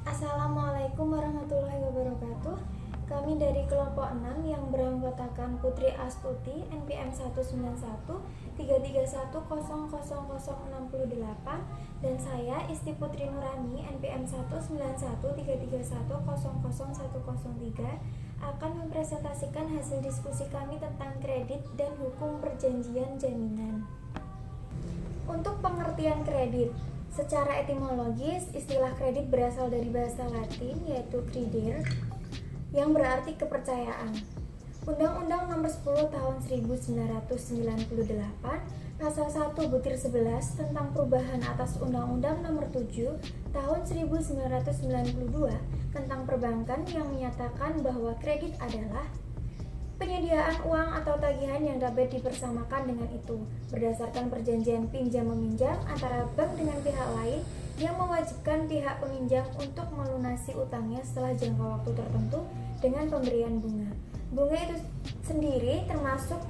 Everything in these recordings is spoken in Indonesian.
Assalamualaikum warahmatullahi wabarakatuh. Kami dari kelompok 6 yang beranggotakan Putri Astuti NPM 19133100068 dan saya Isti Putri Nurani NPM 19133100103 akan mempresentasikan hasil diskusi kami tentang kredit dan hukum perjanjian jaminan. Untuk pengertian kredit, secara etimologis, istilah kredit berasal dari bahasa Latin yaitu credere yang berarti kepercayaan. Undang-Undang Nomor 10 Tahun 1998 Pasal 1 Butir 11 tentang perubahan atas Undang-Undang Nomor 7 Tahun 1992 tentang perbankan yang menyatakan bahwa kredit adalah penyediaan uang atau tagihan yang dapat dipersamakan dengan itu berdasarkan perjanjian pinjam-meminjam antara bank dengan pihak lain yang mewajibkan pihak peminjam untuk melunasi utangnya setelah jangka waktu tertentu dengan pemberian bunga. Bunga itu sendiri termasuk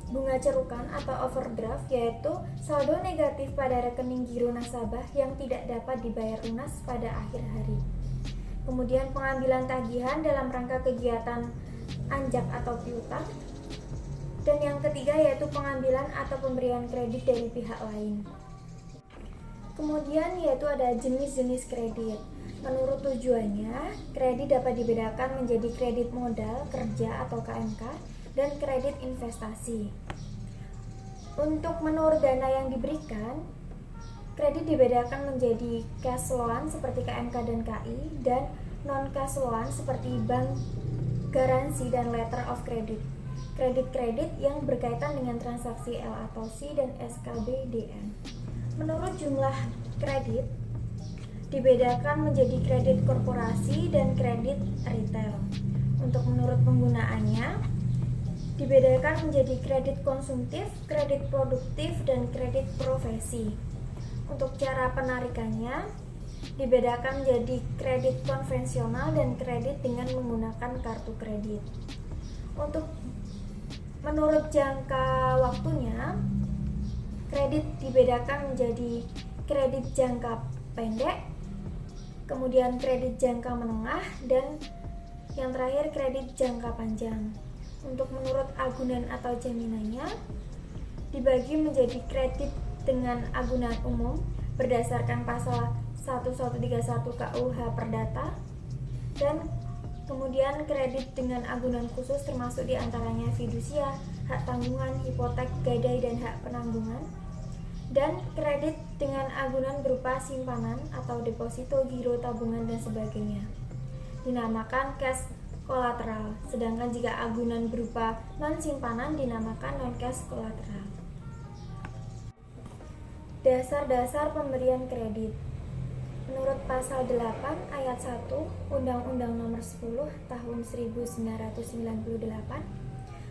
bunga cerukan atau overdraft, yaitu saldo negatif pada rekening giro nasabah yang tidak dapat dibayar lunas pada akhir hari. Kemudian pengambilan tagihan dalam rangka kegiatan anjak atau piutang, dan yang ketiga yaitu pengambilan atau pemberian kredit dari pihak lain. Kemudian yaitu ada jenis-jenis kredit. Menurut tujuannya, kredit dapat dibedakan menjadi kredit modal kerja atau KMK dan kredit investasi. Untuk menurut dana yang diberikan, kredit dibedakan menjadi cash loan seperti KMK dan KI dan non cash loan seperti bank garansi dan letter of credit. Kredit-kredit yang berkaitan dengan transaksi L atau C dan SKB DM. Menurut jumlah kredit, dibedakan menjadi kredit korporasi dan kredit retail. Untuk menurut penggunaannya, dibedakan menjadi kredit konsumtif, kredit produktif, dan kredit profesi. Untuk cara penarikannya, dibedakan menjadi kredit konvensional dan kredit dengan menggunakan kartu kredit. Untuk menurut jangka waktunya, kredit dibedakan menjadi kredit jangka pendek, kemudian kredit jangka menengah, dan yang terakhir kredit jangka panjang. Untuk menurut agunan atau jaminannya, dibagi menjadi kredit dengan agunan umum berdasarkan pasal 1131 KUH Perdata, dan kemudian kredit dengan agunan khusus termasuk diantaranya fidusia, hak tanggungan, hipotek, gadai, dan hak penanggungan, dan kredit dengan agunan berupa simpanan atau deposito, giro, tabungan, dan sebagainya dinamakan cash kolateral, sedangkan jika agunan berupa non simpanan dinamakan non cash kolateral. Dasar-dasar pemberian kredit. Menurut pasal 8 ayat 1 Undang-Undang Nomor 10 Tahun 1998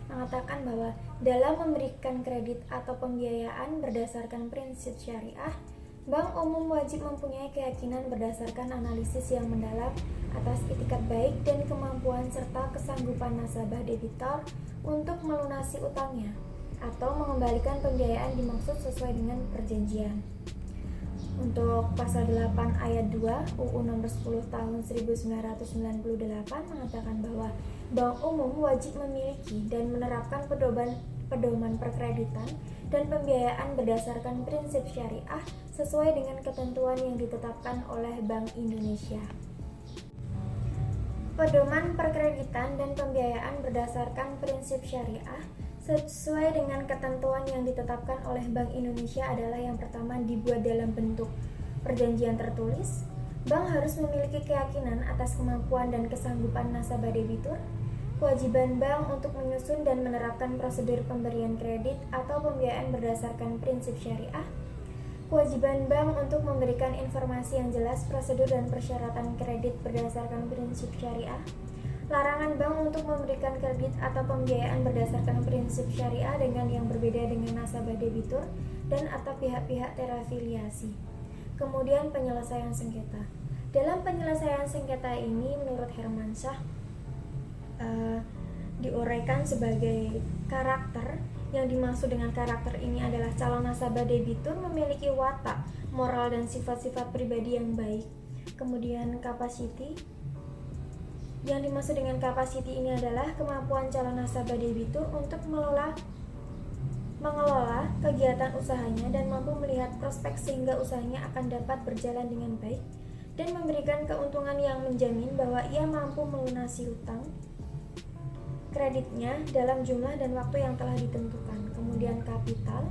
mengatakan bahwa dalam memberikan kredit atau pembiayaan berdasarkan prinsip syariah, bank umum wajib mempunyai keyakinan berdasarkan analisis yang mendalam atas itikat baik dan kemampuan serta kesanggupan nasabah debitor untuk melunasi utangnya atau mengembalikan pembiayaan dimaksud sesuai dengan perjanjian. Untuk pasal 8 ayat 2 UU Nomor 10 Tahun 1998 mengatakan bahwa bank umum wajib memiliki dan menerapkan pedoman perkreditan dan pembiayaan berdasarkan prinsip syariah sesuai dengan ketentuan yang ditetapkan oleh Bank Indonesia. Pedoman perkreditan dan pembiayaan berdasarkan prinsip syariah sesuai dengan ketentuan yang ditetapkan oleh Bank Indonesia adalah yang pertama dibuat dalam bentuk perjanjian tertulis. Bank harus memiliki keyakinan atas kemampuan dan kesanggupan nasabah debitur. Kewajiban bank untuk menyusun dan menerapkan prosedur pemberian kredit atau pembiayaan berdasarkan prinsip syariah. Kewajiban bank untuk memberikan informasi yang jelas prosedur dan persyaratan kredit berdasarkan prinsip syariah. Larangan bank untuk memberikan kredit atau pembiayaan berdasarkan prinsip syariah dengan yang berbeda dengan nasabah debitur dan atau pihak-pihak terafiliasi. Kemudian penyelesaian sengketa. Dalam penyelesaian sengketa ini menurut Hermansyah diuraikan sebagai karakter. Yang dimaksud dengan karakter ini adalah calon nasabah debitur memiliki watak, moral, dan sifat-sifat pribadi yang baik, Kemudian capacity. Yang dimaksud dengan capacity ini adalah kemampuan calon nasabah debitur untuk mengelola kegiatan usahanya dan mampu melihat prospek sehingga usahanya akan dapat berjalan dengan baik dan memberikan keuntungan yang menjamin bahwa ia mampu melunasi hutang kreditnya dalam jumlah dan waktu yang telah ditentukan. Kemudian kapital.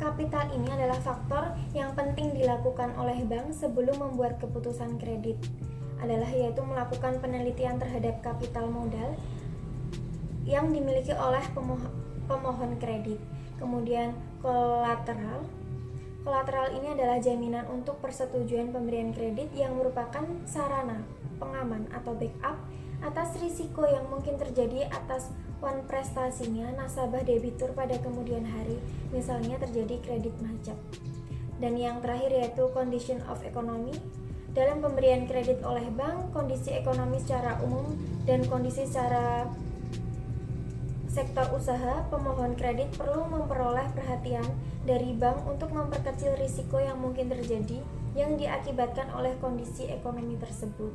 Kapital ini adalah faktor yang penting dilakukan oleh bank sebelum membuat keputusan kredit, yaitu melakukan penelitian terhadap kapital modal yang dimiliki oleh pemohon kredit. Kemudian kolateral. Kolateral ini adalah jaminan untuk persetujuan pemberian kredit yang merupakan sarana pengaman atau backup atas risiko yang mungkin terjadi atas prestasinya nasabah debitur pada kemudian hari, misalnya terjadi kredit macet. Dan yang terakhir yaitu condition of economy. Dalam pemberian kredit oleh bank, kondisi ekonomi secara umum dan kondisi secara sektor usaha, pemohon kredit perlu memperoleh perhatian dari bank untuk memperkecil risiko yang mungkin terjadi yang diakibatkan oleh kondisi ekonomi tersebut.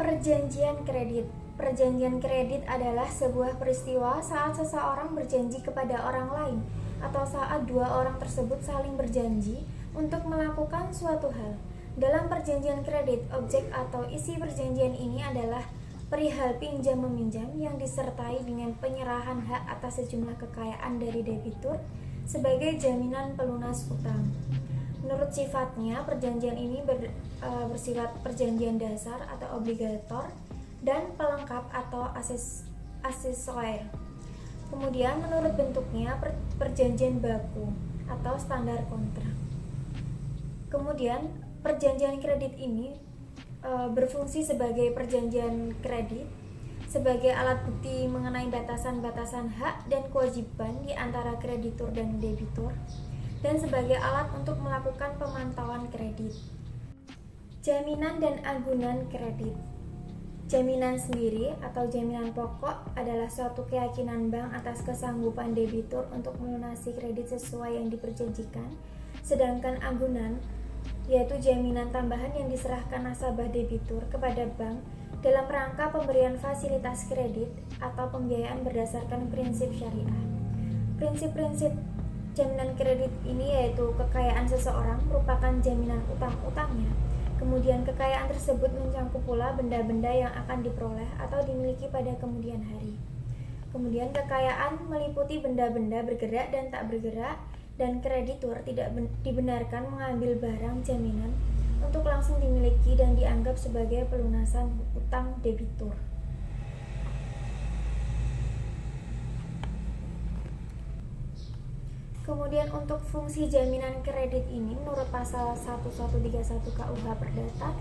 Perjanjian kredit. Perjanjian kredit adalah sebuah peristiwa saat seseorang berjanji kepada orang lain atau saat dua orang tersebut saling berjanji untuk melakukan suatu hal. Dalam perjanjian kredit, objek atau isi perjanjian ini adalah perihal pinjam-meminjam yang disertai dengan penyerahan hak atas sejumlah kekayaan dari debitur sebagai jaminan pelunas utang. Menurut sifatnya, perjanjian ini bersifat perjanjian dasar atau obligator dan pelengkap atau aksesorir. Kemudian menurut bentuknya, perjanjian baku atau standar kontrak. Kemudian perjanjian kredit ini berfungsi sebagai perjanjian kredit sebagai alat bukti mengenai batasan-batasan hak dan kewajiban di antara kreditur dan debitur, dan sebagai alat untuk melakukan pemantauan kredit. Jaminan dan agunan kredit. Jaminan sendiri atau jaminan pokok adalah suatu keyakinan bank atas kesanggupan debitur untuk melunasi kredit sesuai yang diperjanjikan, sedangkan agunan yaitu jaminan tambahan yang diserahkan nasabah debitur kepada bank dalam rangka pemberian fasilitas kredit atau pembiayaan berdasarkan prinsip syariah. Prinsip-prinsip jaminan kredit ini yaitu kekayaan seseorang merupakan jaminan utang-utangnya. Kemudian kekayaan tersebut mencangkup pula benda-benda yang akan diperoleh atau dimiliki pada kemudian hari. Kemudian kekayaan meliputi benda-benda bergerak dan tak bergerak, dan kreditur tidak dibenarkan mengambil barang jaminan untuk langsung dimiliki dan dianggap sebagai pelunasan utang debitur. Kemudian untuk fungsi jaminan kredit ini menurut pasal 1131 KUH Perdata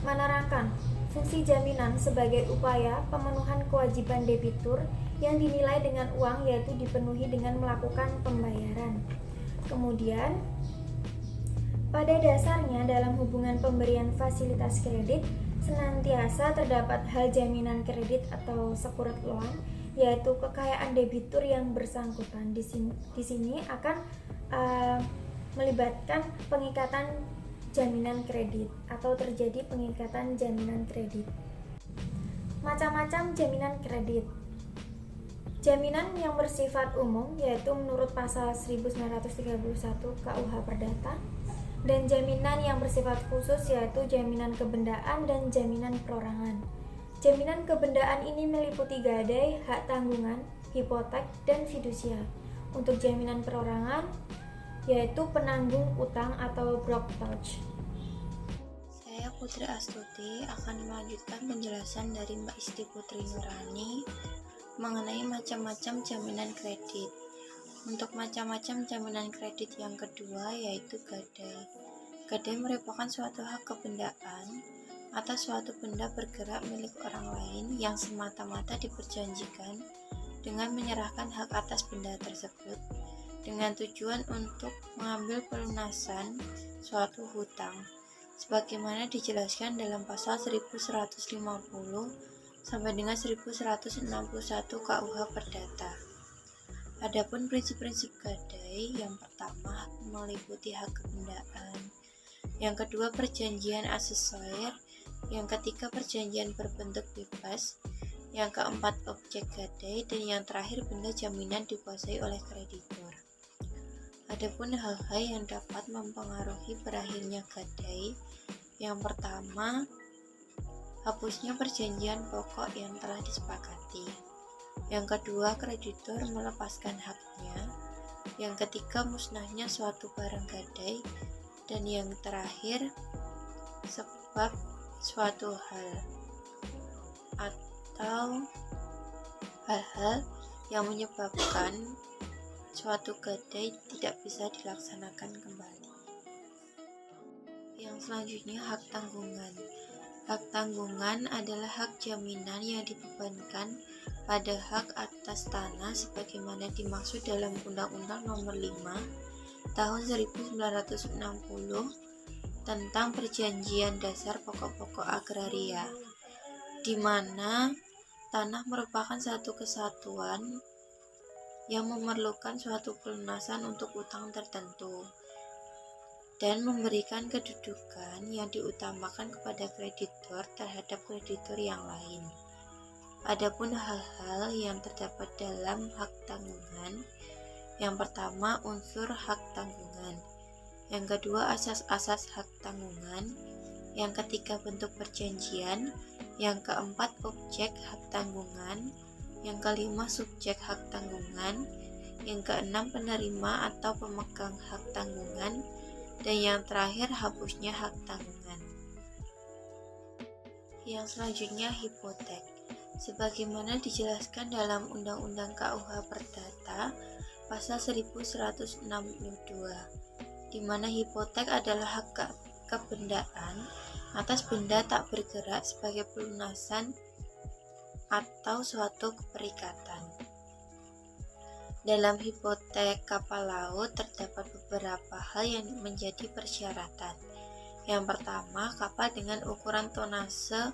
menerangkan fungsi jaminan sebagai upaya pemenuhan kewajiban debitur yang dinilai dengan uang, yaitu dipenuhi dengan melakukan pembayaran. Kemudian pada dasarnya dalam hubungan pemberian fasilitas kredit senantiasa terdapat hal jaminan kredit atau secured loan, yaitu kekayaan debitur yang bersangkutan. Di sini akan melibatkan pengikatan jaminan kredit atau terjadi pengikatan jaminan kredit. Macam-macam jaminan kredit. Jaminan yang bersifat umum yaitu menurut pasal 1931 KUH Perdata, dan jaminan yang bersifat khusus yaitu jaminan kebendaan dan jaminan perorangan. Jaminan kebendaan ini meliputi gadai, hak tanggungan, hipotek, dan fidusia. Untuk jaminan perorangan yaitu penanggung utang atau brokerage. Saya Putri Astuti akan melanjutkan penjelasan dari Mbak Isti Putri Nurani mengenai macam-macam jaminan kredit. Untuk macam-macam jaminan kredit yang kedua yaitu gadai. Gadai merupakan suatu hak kebendaan atas suatu benda bergerak milik orang lain yang semata-mata diperjanjikan dengan menyerahkan hak atas benda tersebut dengan tujuan untuk mengambil pelunasan suatu hutang, sebagaimana dijelaskan dalam pasal 1150 sampai dengan 1161 KUH Perdata. Adapun prinsip-prinsip gadai gadai. Yang pertama, meliputi hak kebendaan. Yang kedua, perjanjian asesor. Yang ketiga, perjanjian berbentuk bebas. Yang keempat, objek gadai. Dan yang terakhir, benda jaminan dikuasai oleh kreditor. Adapun hal-hal yang dapat mempengaruhi berakhirnya gadai, yang pertama, hapusnya perjanjian pokok yang telah disepakati. Yang kedua, kreditor melepaskan haknya. Yang ketiga, musnahnya suatu barang gadai. Dan yang terakhir, sebab suatu hal atau hal-hal yang menyebabkan suatu gadai tidak bisa dilaksanakan kembali. Yang selanjutnya, hak tanggungan. Hak tanggungan adalah hak jaminan yang dibebankan pada hak atas tanah sebagaimana dimaksud dalam Undang-Undang Nomor 5 Tahun 1960 tentang Perjanjian Dasar Pokok-pokok Agraria, di mana tanah merupakan satu kesatuan yang memerlukan suatu pelunasan untuk utang tertentu dan memberikan kedudukan yang diutamakan kepada kreditor terhadap kreditor yang lain. Adapun hal-hal yang terdapat dalam hak tanggungan, yang pertama, unsur hak tanggungan. Yang kedua, asas-asas hak tanggungan. Yang ketiga, bentuk perjanjian. Yang keempat, objek hak tanggungan. Yang kelima, subjek hak tanggungan. Yang keenam, penerima atau pemegang hak tanggungan. Dan yang terakhir, hapusnya hak tanggungan. Yang selanjutnya, hipotek. Sebagaimana dijelaskan dalam Undang-Undang KUH Perdata Pasal 1162, di mana hipotek adalah hak kebendaan atas benda tak bergerak sebagai pelunasan atau suatu keperikatan. Dalam hipotek kapal laut terdapat beberapa hal yang menjadi persyaratan. Yang pertama, kapal dengan ukuran tonase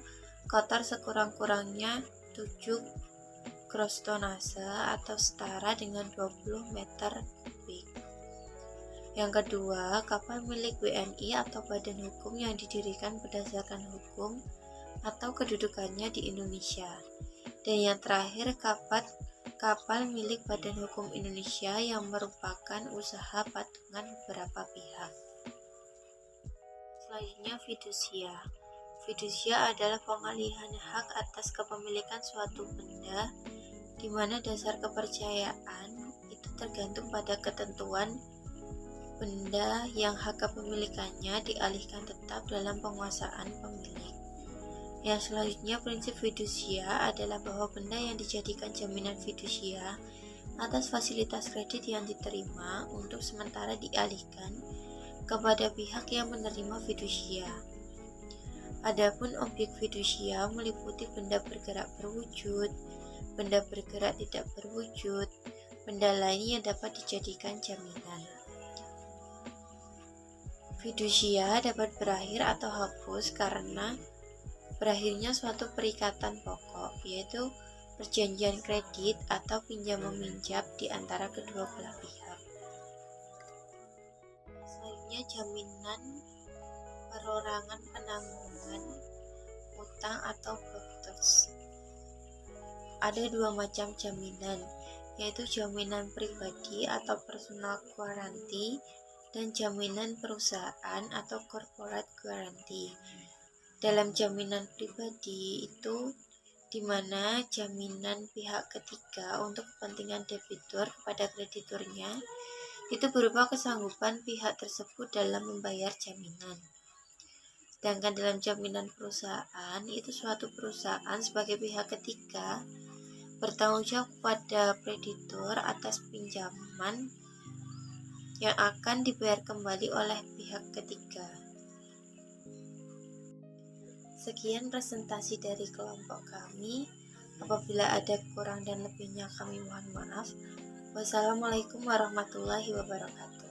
kotor sekurang-kurangnya 7 gross tonase atau setara dengan 20 meter kubik. Yang kedua, kapal milik WNI atau badan hukum yang didirikan berdasarkan hukum atau kedudukannya di Indonesia. Dan yang terakhir, kapal milik Badan Hukum Indonesia yang merupakan usaha patungan beberapa pihak. Selanjutnya, fidusia. Fidusia adalah pengalihan hak atas kepemilikan suatu benda, di mana dasar kepercayaan itu tergantung pada ketentuan benda yang hak kepemilikannya dialihkan tetap dalam penguasaan pemilik. Yang selanjutnya, prinsip fidusia adalah bahwa benda yang dijadikan jaminan fidusia atas fasilitas kredit yang diterima untuk sementara dialihkan kepada pihak yang menerima fidusia. Adapun objek fidusia meliputi benda bergerak berwujud, benda bergerak tidak berwujud, benda lain yang dapat dijadikan jaminan. Fidusia dapat berakhir atau hapus karena berakhirnya suatu perikatan pokok, yaitu perjanjian kredit atau pinjam-meminjam di antara kedua belah pihak. Selanjutnya, jaminan perorangan penanggungan utang atau proptos. Ada dua macam jaminan, yaitu jaminan pribadi atau personal guarantee dan jaminan perusahaan atau corporate guarantee. Dalam jaminan pribadi itu di mana jaminan pihak ketiga untuk kepentingan debitur kepada krediturnya itu berupa kesanggupan pihak tersebut dalam membayar jaminan. Sedangkan dalam jaminan perusahaan itu suatu perusahaan sebagai pihak ketiga bertanggung jawab kepada kreditur atas pinjaman yang akan dibayar kembali oleh pihak ketiga. Sekian presentasi dari kelompok kami. Apabila ada kurang dan lebihnya kami mohon maaf. Wassalamualaikum warahmatullahi wabarakatuh.